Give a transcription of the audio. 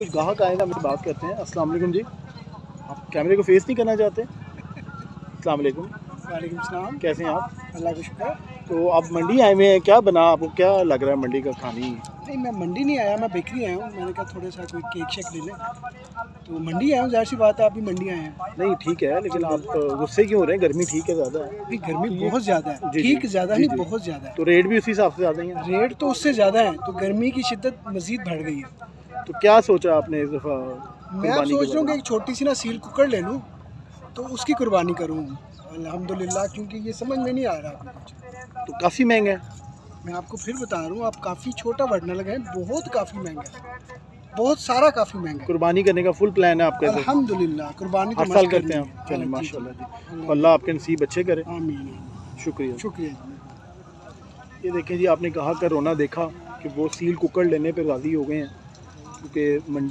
कुछ ग्राहक आएगा, हम बात करते हैं। अस्सलाम वालेकुम जी, आप कैमरे को फेस नहीं करना चाहते? अस्सलाम वालेकुम। वालेकुम सलाम। कैसे हैं आप? अल्लाह का शुक्र। तो आप मंडी आए हुए हैं, क्या बना आपको, क्या लग रहा है मंडी का खानी? नहीं, मैं मंडी नहीं आया, मैं बेकरी आया हूँ। मैंने कहा थोड़ा सा कोई केक शेक ले लें, तो मंडी आया हूँ। ज़ाहिर सी बात है, आप भी मंडी आए हैं। नहीं ठीक है, लेकिन आप गुस्से क्यों हो रहे हैं? गर्मी ठीक है, ज़्यादा है। नहीं, गर्मी बहुत ज़्यादा है। जी, ठीक जी, ज़्यादा जी, नहीं, जी। बहुत ज़्यादा है। तो रेट भी उसी हिसाब से ज़्यादा ही है। रेट तो उससे ज़्यादा है, तो गर्मी की शिद्दत मज़ीद बढ़ गई है। तो क्या सोचा आपने इस दफ़ा मैं अब कुर्बानी के सोच रहा हूँ कि बारे एक छोटी सी ना सील कुकर ले लूँ, तो उसकी कुर्बानी करूँ अल्हम्दुलिल्लाह, क्योंकि ये समझ में नहीं आ रहा अभी कुछ। में? तो काफ़ी महंगा है। मैं आपको फिर बता रहा हूँ, आप काफ़ी छोटा बढ़ने लगे हैं, बहुत काफ़ी महंगा है, बहुत सारा काफ़ी महंगा है। कुर्बानी करने का फुल प्लान है आपका? अल्हम्दुलिल्लाह, कुर्बानी तो हर मस्त साल करनी करते हैं है। आप? चलिए जी, माशाल्लाह जी, जी। तो अल्लाह आपके नसीब अच्छे करे। आमीन। शुक्रिया। शुक्रिया। ये देखें जी, आपने कहा कोरोना देखा कि वो सील कुकर लेने पे राज़ी हो गए हैं, क्योंकि